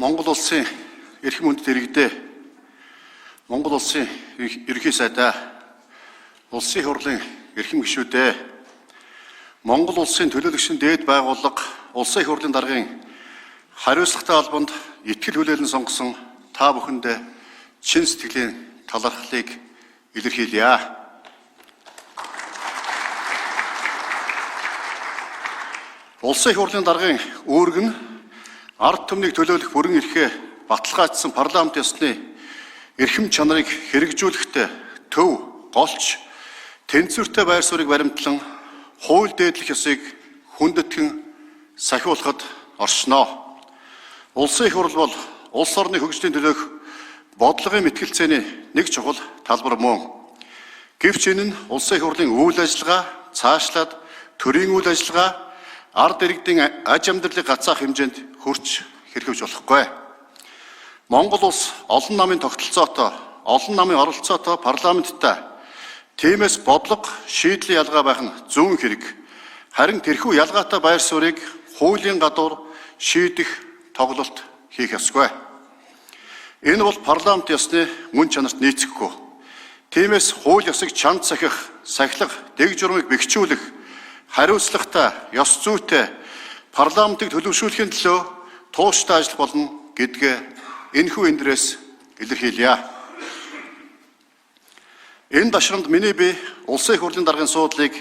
Монгол улсын эрхэм үндэт иргэдээ Монгол улсын ерөнхий сайдаа улсын хурлын эрхэм гишүүдээ Монгол улсын төлөөлөгчийн дээд байгууллага улсын хурлын даргын хариуцлагатай албанд итгэл хүлээлэн сонгосон та бүхэндээ чин сэтгэлийн талархлыг илэрхийлье. Улсын хурлын даргын үүрэг нь ард түмнийг төлөөлөх бүрэн эрхээ баталгаажсан парламент ёсны эрхэм чанарыг хэрэгжүүлэхэд төв, голч, тэнцвэртэй байр суурийг баримтлан хууль дээдлэх ёсыг хүндэтгэн сахиулахад оршино. Улсын их хурл бол улс орны хөгжлийн төлөөх бодлогын мэтгэлцээний нэг чухал талбар мөн. Гэвч энэ нь улсын их хурлын үйл ажиллагаа цаашлаад төрийн үйл ажиллагаа ард иргэдийн аж амьдралыг гацаах хэмжээнд хүрч хэрхэвж болохгүй. Монгол улс олон намын тогтолцоотой, олон намын оролцоотой парламенттай. Тиймээс бодлого, шийдлийн ялгаа байх нь зүүн хэрэг. Харин тэрхүү ялгаатай байр суурийг хуулийн гадуур шийдэх тоглолт хийх ёсгүй. Энэ бол парламент ёсны мөн чанарт нийцэхгүй. Тиймээс хууль ёсыг чанд сахилах, дэг журмыг бэхжүүлэх, хариуцлагатай, ёс зүйтэй парламентыг төлөвшүүлэхийн төлөө тууштай ажиллах болно гэдгээ энэхүү эндрээс илэрхийлье. Энэ дашрамд миний бие улсын их хурлын даргын суудлыг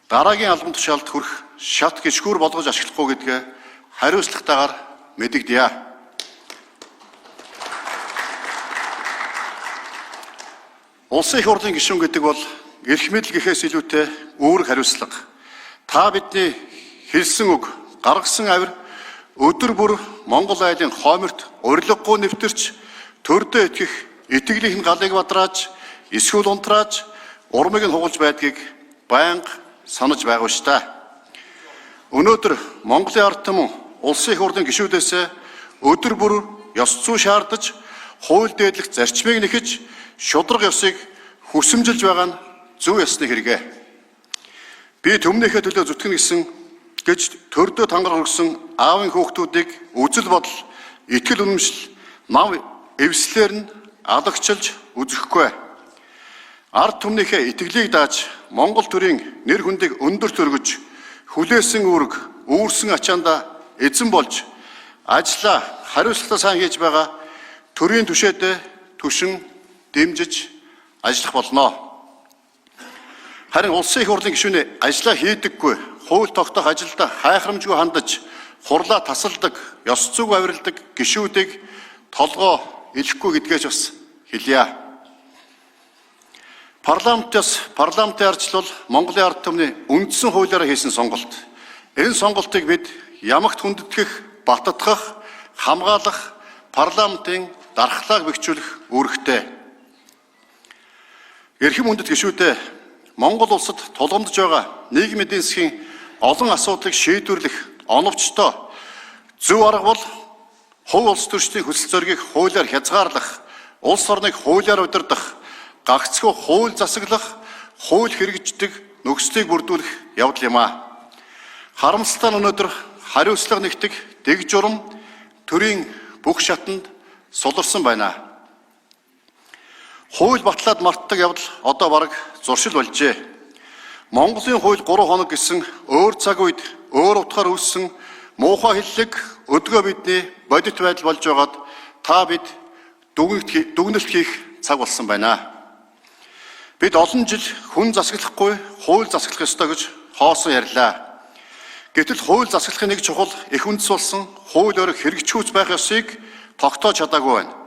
дараагийн албан тушаалд хүрэх шат гişгүүр болгож ашиглахгүй гэдгээ хариуцлагатайгаар мэдэгдэе. Улсын их хурлын гишүүн гэдэг бол эрх мэдэл гэхээс илүүтэй үүрэг хариуцлага. Та бидний хэлсэн үг, гаргасан авир өдөр бүр Монгол айлын хооморт урилгагүй нэвтэрч төрдөө итгэх итгэлийнх нь галыг бадрааж, эсвэл унтрааж, урмыг нь хугалж байдгийг байнга санаж байгаа шүү дээ. Өнөөдөр Монголын ард түмэн улсын их хурлын гишүүдээс өдөр бүр ёс зүй шаардаж, хууль дээдлэх зарчмыг нэхэж, шударга ёсыг хүсэмжилж байгаа нь зөв ёсны хэрэгэ. Би төмнийхээ төлөө зүтгэн гэж төрдөө тангар хөргсөн аавын хүүхдүүдийг үзэл бодол, итгэл үнэмшил, нам эвслэр нь алагчилж үзэхгүй. Ард түмнийхээ итгэлийг дааж, Монгол төрийн нэр хүндийг өндөрт өргөж, хүлээсэн үүрэг, үүрсэн ачаанда эзэн болж, ажлаа хариуцлагатай сайн хийж байгаа төрийн түшээдээ түшин дэмжиж ажиллах болно. Харин улсын их хурлын гишүүний ажлаа хийдэггүй, хууль тогтоох ажилдаа хайхрамжгүй хандаж, хурлаа тасалдаг, ёс зүйг авиралдаг гишүүдийг толгоо илэхгүй гэдгээс бас хэлье. Парламентын ардчлал Монголын ард түмний үндсэн хуулиараа хийсэн сонголт. Энэ сонголтыг бид ямагт хүндэтгэх, баттгах, хамгаалах, парламентын дархлааг бэхжүүлэх үүрэгтэй. Эрхэм үндэт гишүүдээ Монгол улсад тулгамдж байгаа нийгмийн эдийн засгийн олон асуудлыг шийдвэрлэх оновчтой зөв арга бол хувь улс төрчдийн хүсэл зоригийг хуулиар хязгаарлах, улс орныг хуулиар удирдах, гагцхүү хууль засаглах, хууль хэрэгждэг нөхцөлийг бүрдүүлэх явдал юм а. Харамсалтай нь өнөөдөр хариуцлага нэгтэг дэг журам төрийн бүх шатанд суларсан байна. Хууль батлаад мартдаг явдал одоо бараг зуршил болжээ. Монголын хууль 3 хоног гэсэн өөр цаг үед өөр утгаар үүссэн муухай хиллэг өдгөө бидний бодит байдал болж байгаад та бид дүгнэлт хийх цаг болсон байна. Бид олон жил хүн засаглахгүй хууль засаглах ёстой гэж хоосон ярьлаа. Гэтэл хууль засаглахын нэг чухал их үндэс болсон хууль өрх хэрэгжүүлж байх ёсыг тогтоож чадаагүй байна.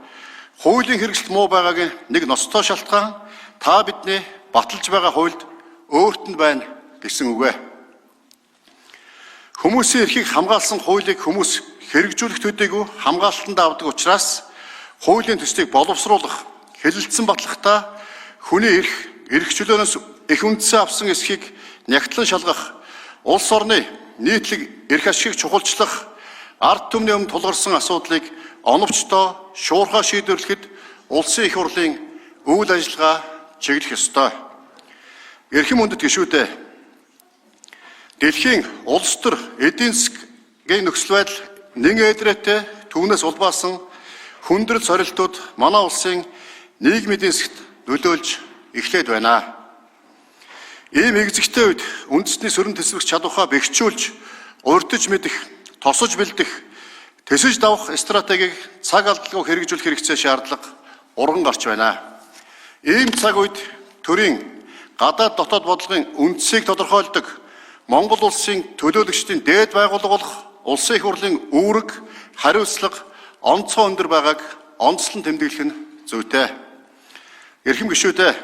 Хуулийн хэрэгжилт муу байгаагийн нэг ноцтой шалтгаан та бидний баталж байгаа хуульд өөрт нь байна гэсэн үг ээ. Хүмүүсийн эрхийг хамгаалсан хуулийг хүмүүс хэрэгжүүлэх төдийгүй хамгаалтанд авдаг учраас хуулийн төслийг боловсруулах, хэлэлцсэн батлахтаа хүний эрх чөлөөнөөс их үндсээ авсан эсхийг нягтлан шалгах, улс орны нийтлэг эрх ашигыг чухалчлах, ард түмний өмнө тулгарсан асуудлыг оновчтой, шуурхай шийдвэрлэхэд улсын их хурлын үйл ажиллагаа чиглэх ёстой. Эрхэм үндэт гишүүдээ дэлхийн улс төр эдийн засгийн нөхцөл байдал нэн эдрээтэй түүнээс улбаасан хүндрэл сорилтууд манай улсын нийгмийн эдийн засгт нөлөөлж эхлээд байна. Ийм эгзэгтэй үед үндэсний сөрөн төсвөх чадвараа бэхжүүлж, урьдчилж мэдэх, тосож бэлдэх, тэсэж давах стратегийг цаг алдалгүй хэрэгжүүлэх хэрэгцээ шаардлага урган гарч байна. Ийм цаг үед төрийн гадаад дотоод бодлогын үндсийг тодорхойлдог Монгол улсын төлөөлөгчдийн дээд байгууллага болох Улсын их хурлын үүрэг, хариуцлага онцгой өндөр байгааг онцлон тэмдэглэх нь зүйтэй. Эрхэм гишүүдээ,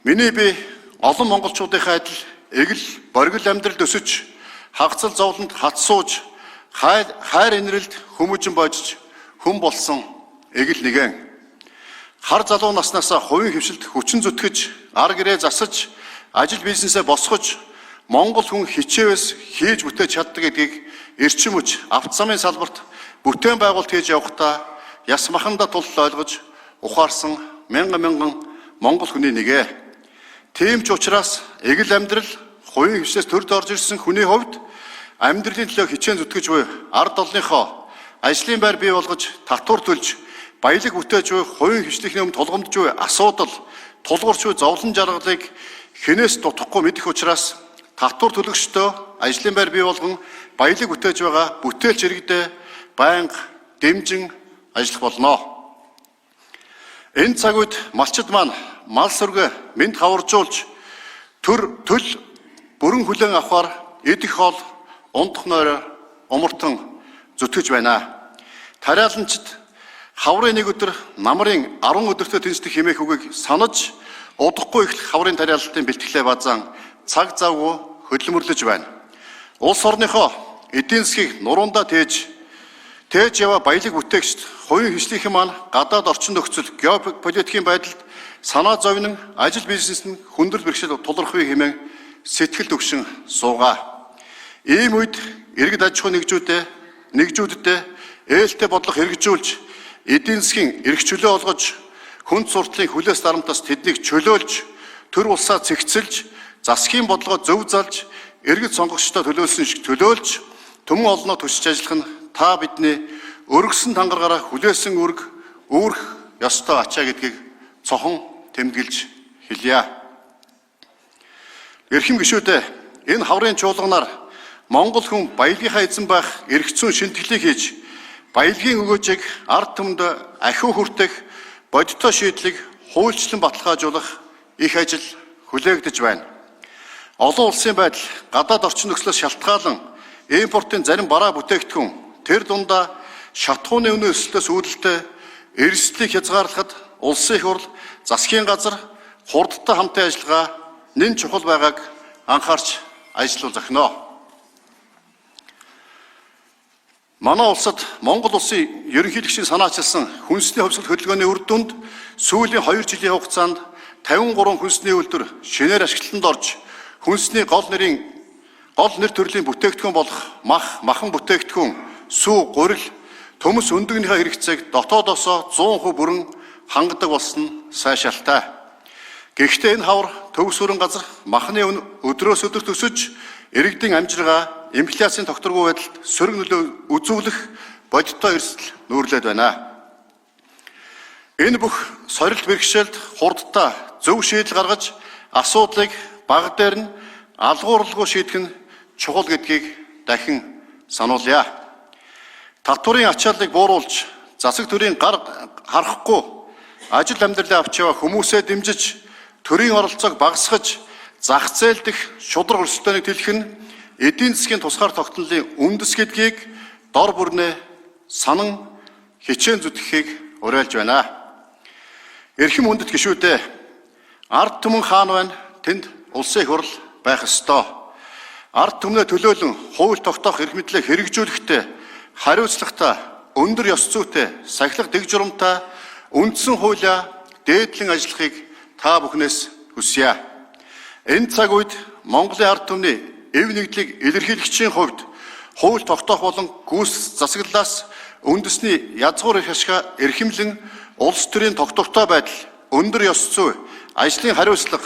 миний бие олон монголчуудынхаа адил эгэл, боргил амьдралд өсөж, хагцал зовлонд хат сууж, хайр инрэлд хүмүүжин божиж, хүн болсон эгэл нэгэн. Хар залуу наснаасаа хувийн хөвшилд хүчин зүтгэж, ар гэрээ засаж, ажил бизнесээ босгож, Монгол хүн хичээвээс хийж бүтээж чаддаг гэдгийг эрчим хүч, авто замын салбарт бүтээн байгуулалт хийж явахдаа яс маханда тул ойлгож ухаарсан мянган Монгол хүний нэгэ. Тийм ч учраас эгэл амьдрал, хувийн хвшээс төрд орж ирсэн хүний хувьд амьдралын төлөө хичээн зүтгэж буй ард олонныхоо ажлын байр бий болгож татвар төлж баялаг бүтээж буй хувийн хвшлийн өмнө тулгамдж буй асуудал, тулгуурч буй зовлон жаргалыг хинээс дутахгүй мэдэх учраас татвар төлөгчдөө ажлын байр бий болгон баялаг бүтээж байгаа бүтээлч иргэдээ байнга дэмжин ажиллах болно. Энэ цаг үед малчид маань мал сүргэ мэд хаваржуулж төл бүрэн хүлээн авахар идэх хоол ундах нойроо умартан зүтгэж байна. Тариаланчид хаврын нэг өдөр намрын 10 өдөртөө тэнцдэг хэмээх үгийг санаж удахгүй их хаврын тариалалтын бэлтгэлээ базаан цаг завгүй хөдөлмөрлөж байна. Улс орныхоо эдийн засгийг нуруундаа тээж яваа баялаг бүтээгчд хувийн хвшлийнхэн маань гадаад орчин нөхцөл геополитикийн байдалд санаа зовнин ажил бизнес нь хүндрэл бэрхшээл тулгархыг хэмээн сэтгэл өгшин суугаа. Ийм үед иргэд аж ахуй нэгжүүддээ ээлтэй бодлого хэрэгжүүлж эдийн засгийн эрх чөлөө олгож хүнд суртлын хүлээс дарамтаас тэднийг чөлөөлж төр улсаа цэгцэлж засгийн бодлогоо зөв залж иргэд сонгогчдод төлөөлсөн шиг төлөөлж түмэн олноо төсөж ажиллах нь та бидний өргөсөн тангаргаараа хүлээсэн үүрэх ёстой ачаа гэдгийг цохон тэмдэглэж хэлье. Эрхэм гишүүдээ, энэ хаврын чуулганаар Монгол хүн баялагынхаа эзэн байх эрх зүйн шинтгэлийг хийж баялагын өгөөжийг ард түмэнд ахиу хүртэх бодиттой шийдлийг хуульчлан баталгаажуулах их ажил хүлээгдэж байна. Олон улсын байдал, гадаад орчин нөхцлөөс шалтгаалan импортын зарим бараа бүтээгдэхүүн тэр дундаа шатхууны өнөө өсөлтөөс үүдэлтэй эрсдлийг хязгаарлахад улсын их хурл, засгийн газар хурдтай хамтын ажиллагаа нэн чухал байгааг анхаарч ажиллавал зохино. Манай улсад Монгол улсын ерөнхийлөгчийн санаачилсан хүнсний хувьсгал хөдөлгөөний үр дүнд сүүлийн 2 жилийн хугацаанд 53 хүнсний үйлдвэр шинээр ашиглалтанд орж хүнсний гол нэр төрлийн бүтээгдэхүүн болох махан бүтээгдэхүүн, сүү, гурил, төмөс өндөгнийхээ хэрэгцээг дотоодосоо 100% бүрэн хангадаг болсон нь сайшаалтай. Гэхдээ энэ хавар төгс өрн газар махны өдрөөс өдөрт өсөж иргэдийн амжиргаа инфляцийн тогтворгүй байдалд сөрөг нөлөө үзүүлэх бодиттой эрсдэл нүүрлээд байна. Энэ бүх сорилт бэрхшээлд хурдтай зөв шийдэл гаргаж асуудлыг баг дээр нь алгууралгүй шийдэх нь чухал гэдгийг дахин сануулъя. Татварын ачааллыг бууруулж, засаг төрийн гар харахгүй, ажил амьдралаа авч яваа хүмүүсээ дэмжиж, төрийн оролцоог багасгаж, зах зээл дэх шудраг өрсөлдөөнийг тэлэх нь эдийн засгийн тусгаар тогтнолын үндэс гэдгийг дор бүрнээ санан хичээн зүтгэхийг уриалж байна. Эрхэм хүндэт гишүүдээ, ард түмэн хаан байна, тэнд улсын их хурл байх ёстой. Ард түмнээ төлөөлөн хууль тогтоох эрх мэдлээ хэрэгжүүлэхдээ хариуцлагатай, өндөр ёс зүйтэй, сахилга дэг журамтай үндсэн хуулиа дээдлэн ажиллахыг та бүхнээс хүсье. Энэ цаг үед Монголын ард түмний эв нэгдлийг илэрхийлэгчийн хувьд хууль тогтоох болон гүйс засаглалаас үндэсний язгуур их ашгаа эрхэмлэн улс төрийн тогтвортой байдал, өндөр ёс зүй, ажлын хариуцлага,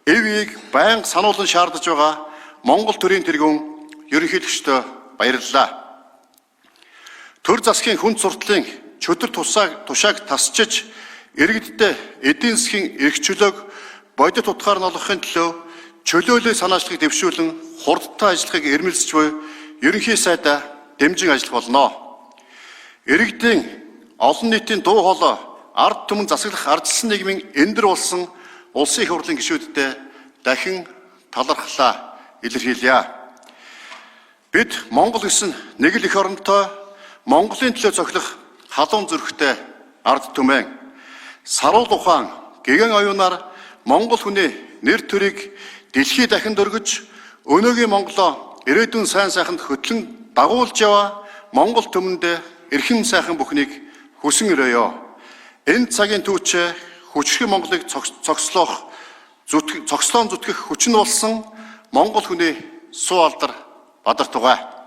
эвийг байнга сануулan шаардаж байгаа Монгол төрийн тэргүүн ерөнхийлөгчдөө баярлалаа. төр засгийн хүн суртлын чөдөр тушааг тасчиж иргэддээ эдийн засгийн эрх чөлөөг бодит утгаар нь олгохын төлөө чөлөөлөө санаачлагыг дэвшүүлэн хурдтай ажиллахыг эрмэлзэж буй ерөнхий сайдаа дэмжин ажиллах болно. Иргэдийн олон нийтийн дуу хоолой ард түмэн засаглах ардчилсан нийгмийн эндэр болсон улсын их хурлын гишүүддээ дахин талархлаа илэрхийлье. Бид Монгол гэсэн нэг л эх оронтой Монголын төлөө цохилох халуун зүрхтэй ард түмэн саруул ухаан гэгэн оюунаар Монгол хүний нэр төрийг дэлхийд дахин дөргиж өнөөгийн Монголоо ирээдүйн сайн сайханд хөтлөн дагуулж яваа Монгол түмэндээ эрхэм сайхан бүхнийг хүсэн өрөөё. Энэ цагийн түүчээ хүчрэх Монголыг цогцлоон зүтгэх хүчин болсон Монгол хүний суу алдар бадарт тугай.